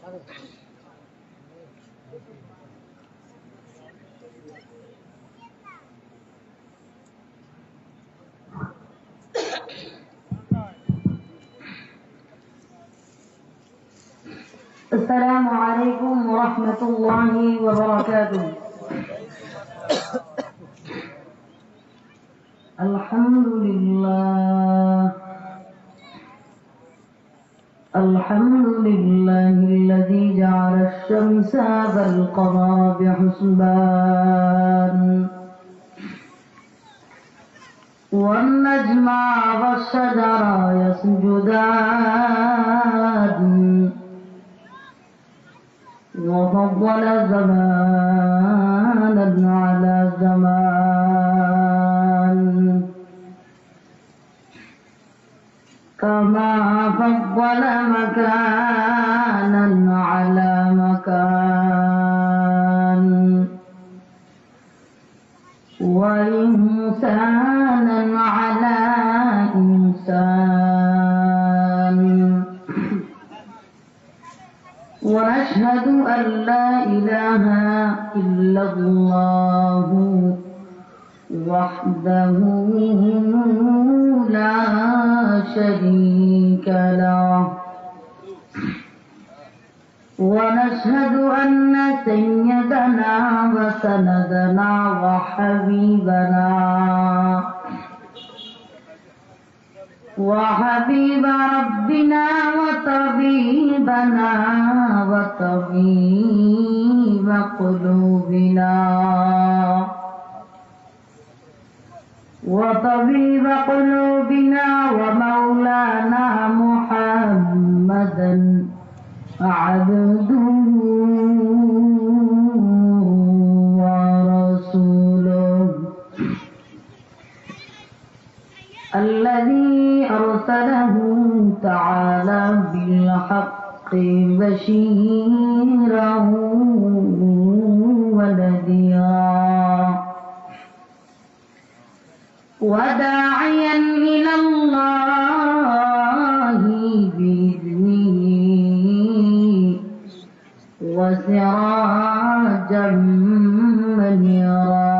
السلام عليكم ورحمة الله وبركاته. الحمد لله الذي جعل الشمس والقمر بحسبان والنجم والشجر يسجدان وفضل زمانا على زمان كما فضل مكانا على مكان وإنسانا على إنسان ونشهد أن لا إله إلا الله وحده لا شريك له ونشهد أن سيدنا وسندنا وحبيب ربنا وطبيب قلوبنا ومولانا محمدا عبده ورسوله الذي أرسله تعالى بالحق بشيرا ونذيرا وداعيا إلى الله بإذنه وسراجا منيرا.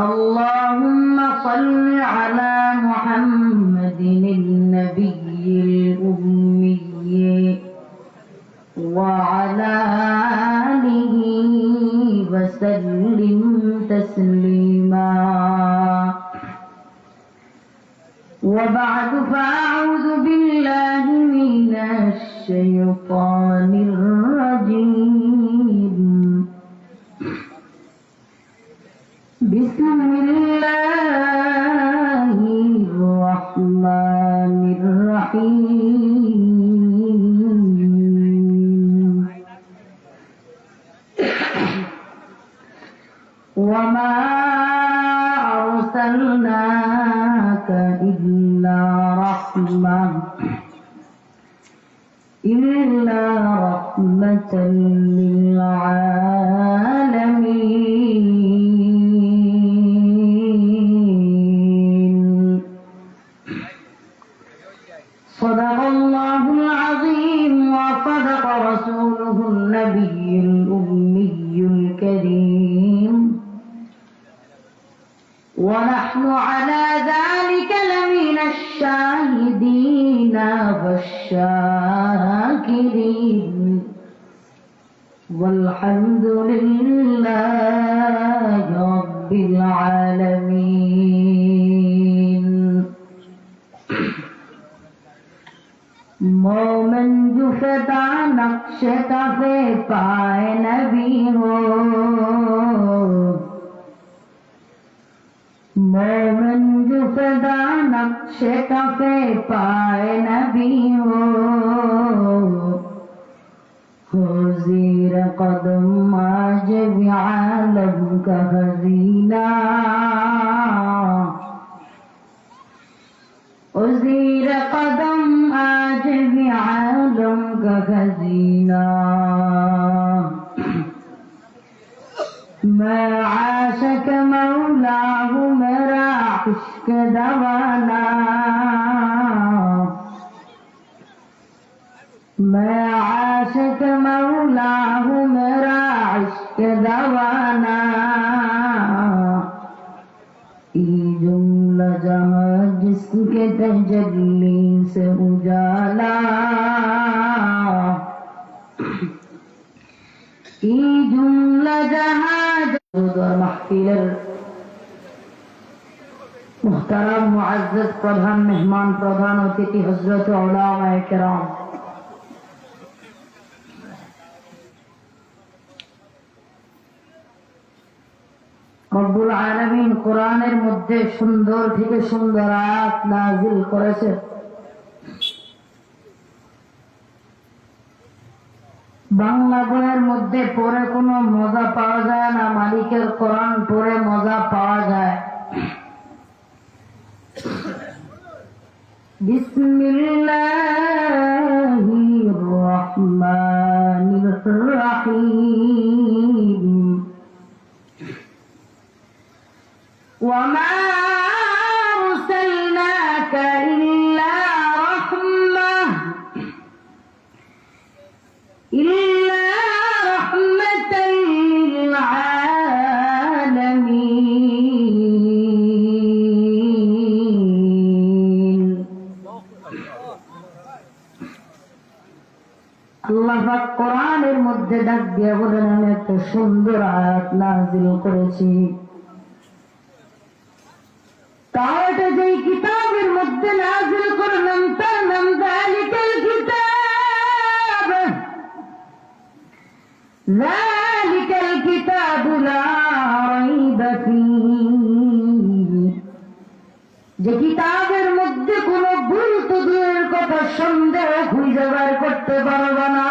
اللهم صل على محمد النبي الأمي وعلى آله وسلم تسليما. وبعد فأعوذ بالله من الشيطان الرجيم. بسم الله الرحمن الرحيم. وما أرسلناك إلا رحمة للعالمين. صدق الله العظيم وصدق رسوله النبي الأمي الكريم ونحن على ذلك لمن الشاهدين والشاكرين والحمد لله رب العالمين. मोमन जो सदा नक्श कफे पाए नबी हो, मोमन जो सदा नक्श कफे पाए नबी हो, ज़ीर कदम आज भी आलम का खज़ीना, ज़ीर कदम आज भी आलम का खज़ीना। मैं आशिक़ मौला हूँ, मेरा इश्क़ दवाना, दिल्ली से उजाला की जुमला जहां महफिल मुहतरम मुअज़्ज़ज़ प्रधान मेहमान प्रधान अतिथि हजरत उलमाए किराम রব্বুল আলামিন কোরআনের মধ্যে সুন্দর থেকে সুন্দর আয়াত নাযিল করেছে। বাংলা বইয়ের মধ্যে পড়ে কোনো মজা পাওয়া যায় না, মালিকের কোরআন পড়ে মজা পাওয়া যায়। বিসমিল্লাহির রহমানির রহিম وما أرسلناك إلا رحمة للعالمين। আল্লাহ পাক কোরআনের মধ্যে ডাক দিয়ে বলেন, আমি একটা সুন্দর আয়াত নাযিল করেছি। তাহলে যেই কিতাবের মধ্যে নাযিল করলাম তার নাম যালিকাল কিতাব, যালিকাল কিতাবু লা রাইবা ফীহি, যে কিতাবের মধ্যে কোনো ভুল তো দূরের কথা সন্দেহ খুঁজে বের করতে পারবে না।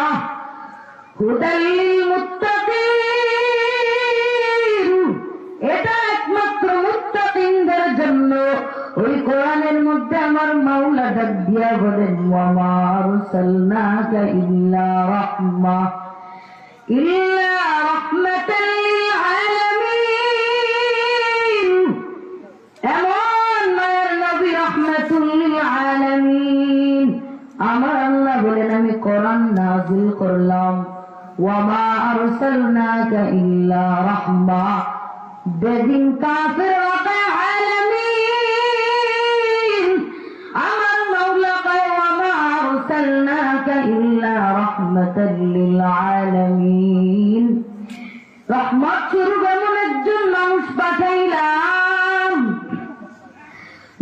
হুদাল লিল মুত্তাকিন, এটা একমাত্র মুত্তাকিনদের জন্য। ওই কোরআনের মধ্যে আমার মাওলা ডাক দিয়া বলেন, ওয়া মা আরসালনাকা ইল্লা রাহমাতাল লিল আলামিন। এমন মায়ের নবী রাহমাতুল লিল আলামিন। আমার আল্লাহ বলেন, আমি কোরআন নাযিল করলাম। ওয়া মা আরসালনাকা ইল্লা রাহমা, বেদিন কাফির আলামিন। আমার মাওলা কয়, ওয়া মা আরসালনাকা ইল্লা রাহমাতাল লিল আলামিন। রহমত স্বরূপ এমন একজন মানুষ পাঠাইলাম।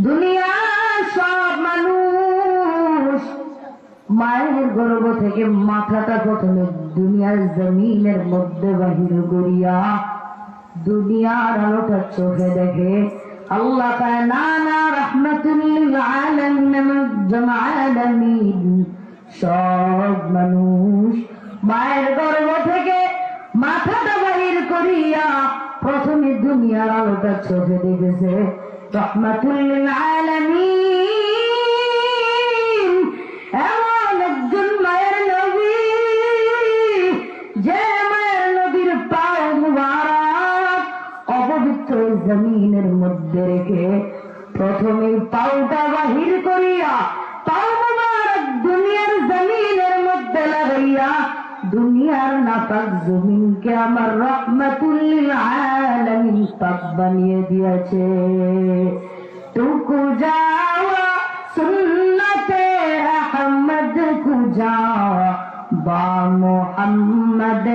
দুনিয়ার সব মানুষ মায়ের গর্ভ থেকে মাথাটা প্রথমে দুনিয়ার জমিনের মধ্যে বাহির করিয়া দুনিয়ার আলোটা চোখে দেখে। আল্লাহ কয়, না না, রাহমাতুল লিল আলামিন, সব মানুষ মায়ের গর্ভ থেকে মাথাটা বাহির করিয়া প্রথমে দুনিয়ার আলোটা চোখে দেখেছে। রাহমাতুল লিল আলামিন এমন একজন মায়ের নবী, যে মায়ের নবীর পাও মুবারক অপবিত্র জমিনের মধ্যে রেখে প্রথমে পাওটা বাহির করিয়া পাও মুবারক দুনিয়ার জমিনের মধ্যে লাগাইয়া দুনিয়ার নাপাক জমিনকে আমার রাহমাতুল লিল আলামিন পাক বানিয়ে দিয়েছে। টুকু যাওয়া সুন্নতে আহমদ কুজা বা মোহাম্মদ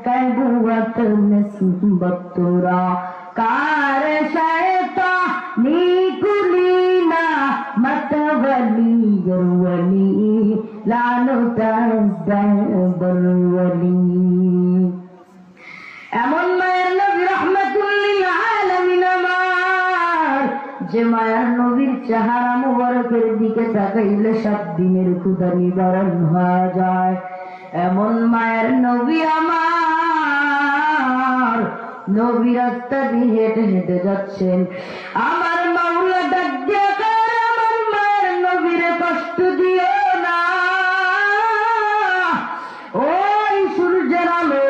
কবুয়ত নিসবত তুরা कार शैतानी कुलीना मतवली गरवली लानो बरवली। এমন মায়ের নবী রাহমাতুল লিল আলামিন আমার, যে মায়ের নবীর চেহারা মুবারকের দিকে তাকাইলে 7 দিনের ক্ষুধা নিবারণ হয়ে যায়। এমন মায়ের নবী আমার, নবী রাস্তা দিয়ে হেঁটে হেঁটে যাচ্ছেন। আমার মাওলা ডাক দিয়া কয়, আমার মায়ের নবীরে কষ্ট দিও না। ওই সূর্যের আলো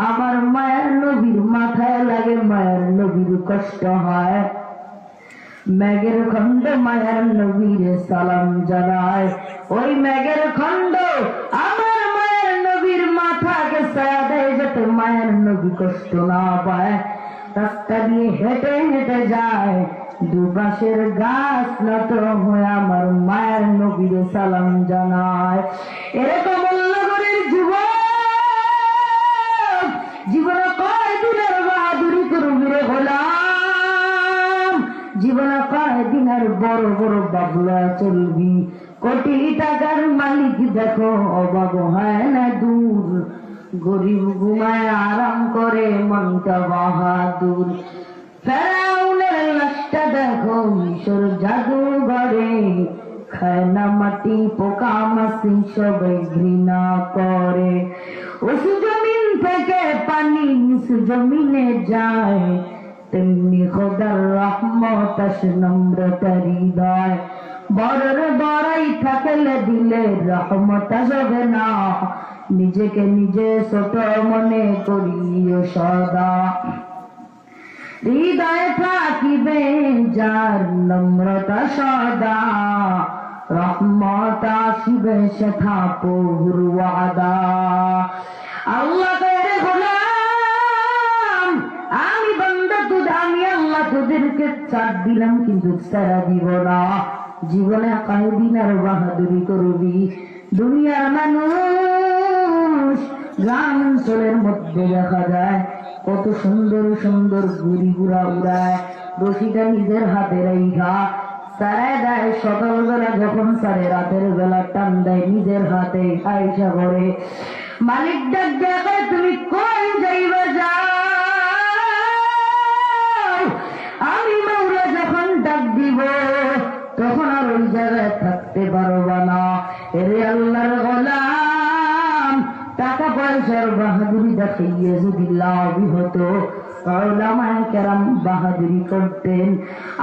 আমার মায়ের নবীর মাথায় লাগে, মায়ের নবীর কষ্ট হয়। মেঘের খন্ড মায়ের নবীর সালাম জানায়। ওই মেঘের খন্ড আমার মায়ের নবীর মাথাকে ছায়া দেয়, যাতে মায়ের নবী কষ্ট না পায়। রাস্তা দিয়ে হেঁটে হেঁটে যায়, দুপাশের গাছ নত হয়ে আমার মায়ের নবীর সালাম জানায়। এরকম নগরের যুবক জীবনে কয়দিনের বাহাদুরি করবি রে গোলাম, জীবনে কয়দিনের বড় বড় বাবলা চলবি, কোটি টাকার মালিক দেখো অভাব হয় না দূর, গরিব ঘুমায় আরাম করে মনটা বাহাদুর। ফেরাউনের লাশটা দেখো মিশর জাদুঘরে, খায় না মাটি পোকা মাছি সবাই ঘৃণা করে। উঁচু জমিন থেকে পানি নিচু জমিনে যায়, তেমনি খোদার রহমত আসে নম্রতা হৃদয়। বড়র বড়াই থাকলে দিলে রহমত আসবে না, নিজেকে নিজে ছোট মনে করিও সদা। হৃদয় থাকিবে যার নম্রতা সদা, রহমত আসিবে সেথা প্রভুর ওয়াদা। আল্লাহ কয়ে গোলাম আমি বান্দা আমি আল্লাহ তোদেরকে ছাড় দিলাম কিন্তু ছেড়ে দিব না। জীবনে কয়দিন আর বাহাদুরি করবি। দুনিয়ার মানুষ গ্রাম অঞ্চলের মধ্যে দেখা যায় কত সুন্দর সুন্দর ঘুড়ি ঘুরা উড়ায়, রশিটা নিজের হাতে রেখা সারায় দেয়। সকালবেলা যখন সারে রাতের বেলা টান দেয় নিজের হাতে আয়সা করে। মালিক ডাক দেখে তুমি কই যাইবে যাও, আমি মাওলা যখন ডাক দিব তখন আর ওই জায়গায় থাকতে পারবা না। এরে আল্লাহর গোলাম টাকা পয়সার বাহাদুরি দেখাইয়ে যদি লাভ হতো, উলামায়ে কেরাম বাহাদুরি করতেন,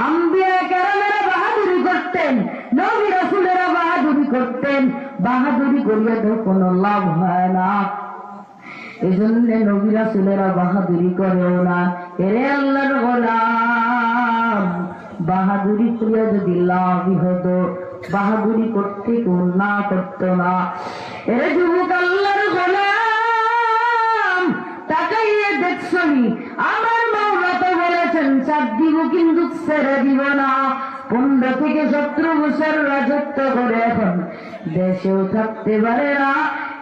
আম্বিয়া কেরামেরা বাহাদুরি করতেন, নবী রাসূলেরা বাহাদুরি করতেন। বাহাদুরি করিয়া তো কোনো লাভ হয় না, এজন্য নবী রাসূলেরা বাহাদুরি করেও না। এরে আল্লাহর গোলাম বাহাদুরি করিয়া যদি লাভ হতো, বাহাদুরি করতে কেউ না করতো না। এরে যুবক আল্লাহর গোলাম তাকাইয়ে দেখছনি আমার মাওলা তো বলেছেন ছাড় দিব কিন্তু ছেড়ে দিব না। 15 থেকে 17 বছর রাজত্ব করে এখন দেশেও থাকতে পারে না,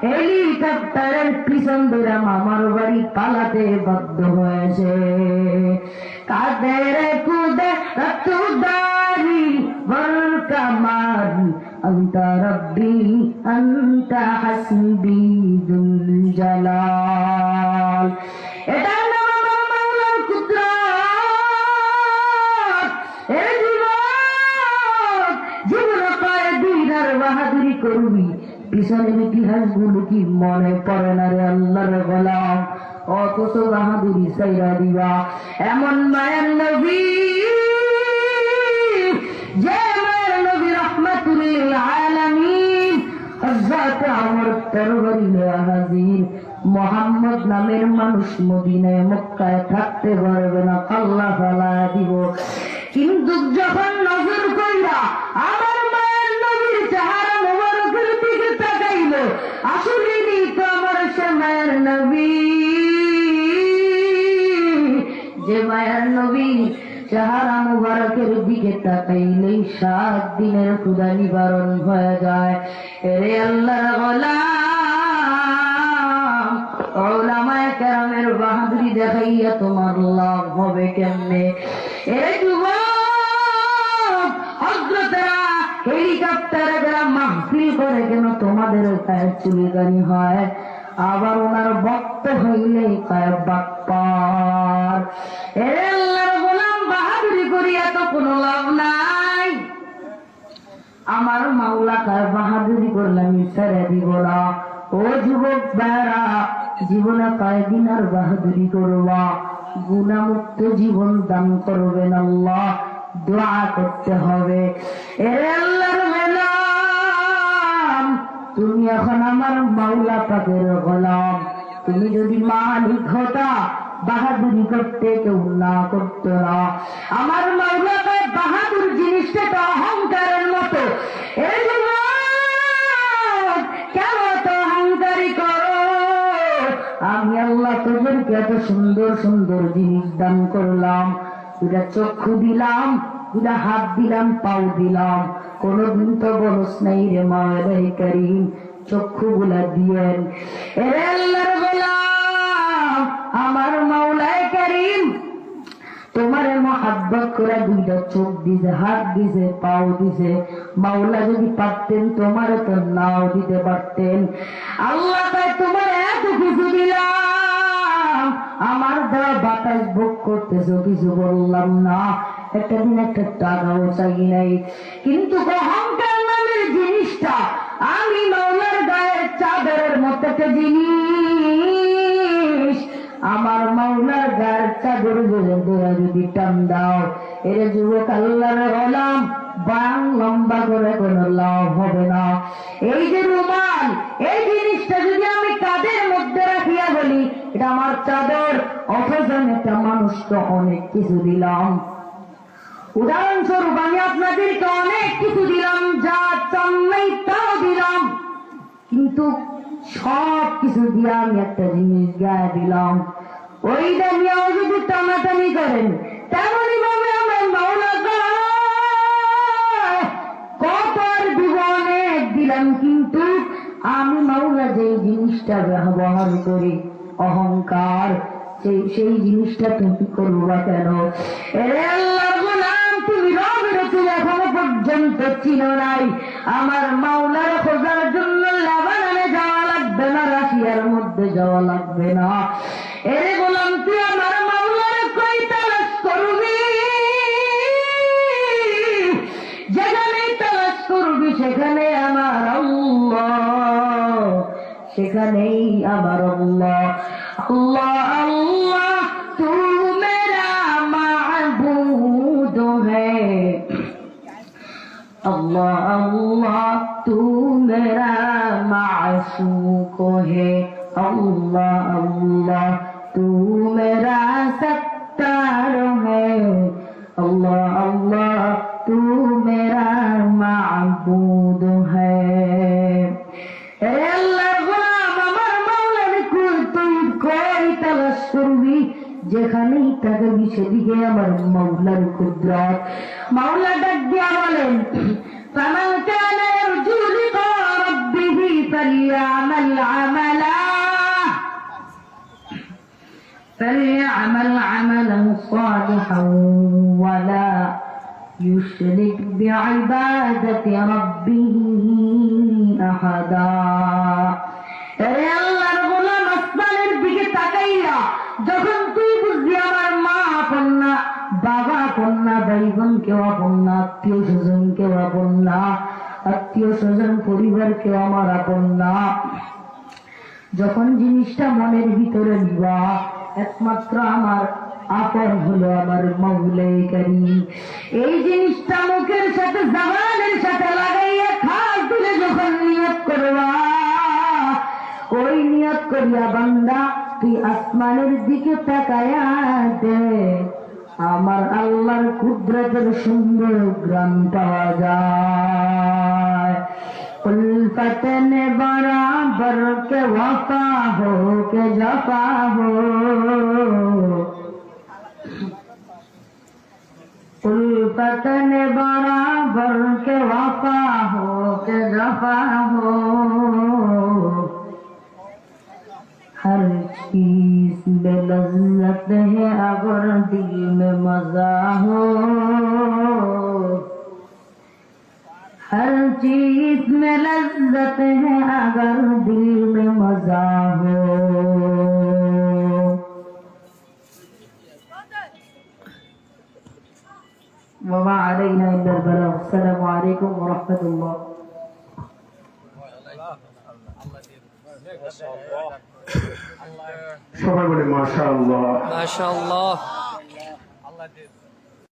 হেলিকপ্টারের পিছন ধরে মামার বাড়ি পালাতে বাধ্য হয়েছে। কাদের কুদে রতুদারি বল কামার আন্তা রব্বি আন্তা হাসবি দুল জালাল। এটার নাম আমার মাওলার কুদরত। এ জীবন জীবন কয়দিন আর বাহাদুরি করবি, পিছনের ইতিহাস গুলো কি মনে পড়ে না রে আল্লাহর গোলাম? অথচ বাহাদুরি সাইরা দিবা। এমন মায়ের নবী যে মায়ের নবী রাহমাতুল লিল আলামিন, হযরত ওমর তরবারি হাজির। মুহাম্মদ নামের মানুষ মদিনায় মক্কায় থাকতে পারবে না, আল্লাহ ফালা দিব। কিন্তু যখন নজর কইরা আমার মায়ের নবীর চেহারা মোবারকের দিকে তাকাইল, আসলেই তো আমার সে মায়ের নবী, যে মায়ের নবী চেহারা মোবারকের দিকে তাকাইলেই 7 দিনের ক্ষুধা নিবারণ হয়ে যায়। এরে আল্লাহর গোলাম উলামায়ে কেরামের বাহাদুরি দেখাইয়া তোমার লাভ হবে কেমনে? এরে যুবক হযরতেরা হেলিকপ্টারে যারা মাহফিল করে কেন তোমাদের পায়ের চুলকানি হয়, আবার ওনার ভক্ত হইলে পায় বাপ্পার। এরে আল্লাহর গোলাম বাহাদুরি করিয়া তো কোনো লাভ নাই। আমার মাওলা কায় বাহাদুরি করলে আমি ছেড়ে দিব না। ও যুবক ভাইরা জীবনে কয়দিন আর বাহাদুরি করবা? গুনাহমুক্ত জীবন দান করবেন আল্লাহ, দোয়া করতে হবে। এরে আল্লাহর গোলাম তুমি এখন আমার মাওলা পাকের গোলাম, তুমি যদি মালিক হতা বাহাদুরি করতে কেউ না করতো না। আমার মাওলা পাক বাহাদুর জিনিসটা তো অহংকারের মতো। এই কেন তো অহংকারী করো? আমি আল্লাহ তোদেরকে এত সুন্দর সুন্দর জিনিস দান করলাম, দুটা চক্ষু দিলাম, দুটা হাত দিলাম, পাও দিলাম, কোনদিন তো বলস নাই রে মাওলাই করিম চক্ষু গুলা দিয়েন। এরে আল্লাহর গোলাম, আমার মাওলাই করিম তোমারে মহাব্বত করে দুইটা চোখ দিছে, হাত দিছে, পাও দিছে। মাওলা যদি পারতেন তোমারে তো নাও দিতে পারতেন। আল্লাহ তাই তোমার এত কিছু দিলাম, আমার দেওয়া বাতাস ভোগ করতেছ, কিছু বললাম না, একটা দিন একটা টাকাও চাই নাই। কিন্তু অহংকার নামের জিনিসটা আমি মাওলার গায়ের চাদরের মতো একটা জিনিস, আমার মাওলার গায়ের চাদর যদি টান দাও, এর যুবক আল্লাহর গোলাম বাং লম্বা করে কোনো লাভ হবে না। এই যে রুমাল, এই জিনিসটা যদি আমি কাঁধের মধ্যে রাখিয়া বলি এটা আমার চাদর, অথচ একটা মানুষকে অনেক কিছু দিলাম। উদাহরণস্বরূপ আমি আপনাদেরকে অনেক কিছু দিলাম, যা চান নাই তাও দিলাম, কিন্তু সব কিছু দিয়ে আমি একটা জিনিস গায়ে দিলাম। ওইটা নিয়েও যদি টানাটানি করেন, তেমনই ভাবে আমার মাওলা কত আর দিব, অনেক দিলাম, কিন্তু আমি মাওলা যে জিনিসটা ব্যবহার করি অহংকার, সেই জিনিসটা তুমি করবা কেন? এরে আল্লাহর গোলাম, তুমি রবের তুমি এখনো পর্যন্ত চিনো নাই। আমার মাওলার খোঁজার জন্য লেবাননে যাওয়া লাগবে না, রাশিয়ার মধ্যে যাওয়া লাগবে না। এরে গোলাম, তুই আমার মাওলার কই তালাশ করবি? যেখানেই তালাশ করবি সেখানে আমার আল্লাহ, সেখানেই আমার আল্লাহ। আল্লাহ আল্লাহ তু মেরা মাবুদ হ্যায়, अल्लाह अल्लाह तू मेरा माशूक है, अल्लाह अल्लाह तू मेरा सत्तार है, अल्लाह अल्लाह तू मेरा माबूद है। अल्लाहर গোলাম, আমার মাওলার তুই কই তালাশ করবি? যেখানেই থাকবি সেদিকে আমার মাওলার কুদরত। মাওলা ডাক দিয়া বলেন, ফামান কানা ইয়ারজু লিকা রাব্বিহি ফালইআমাল আমালান সালিহান ওয়ালা ইউশরিক বিইবাদাতি রাব্বিহি আহাদা। রে আল্লাহর গোলাম, আসমানের দিকে তাকাইয়া যখন তুই বুঝবি আমার মা আপন না, বাবা আপন না, ভাই বোন কেউ আপন না, আত্মীয় স্বজন কেউ আপন না, আত্মীয় স্বজন পরিবার কেউ আমার আপন না, যখন জিনিসটা মনের ভিতরে নিবা, একমাত্র আমার আপন হলো আমার মাওলাই কারীম। এই জিনিসটা মুখের সাথে জবানের সাথে লাগাইয়া খাস দিলে যখন নিয়ত করবা, ওই নিয়ত করিয়া বান্দা তুই আসমানের দিকে তাকায়া দে, আমার আল্লাহর কুদরতের সুন্দর গ্রাম পাওয়া যায়। उल्फत ने बराबर के वफा हो के जफा हो, उल्फत ने बराबर के वफा हो के जफा हो, हर चीज में लज्जत है अगर दिल में मजा हो, हर चीज में लज्जत है अगर दिल में मजा हो। वमा अलैना इल्ला अल-बलाग। अस्सलामु अलैकुम व रहमतुल्लाह। সবাই বলে মাশাআল্লাহ। মাশাআল্লাহ।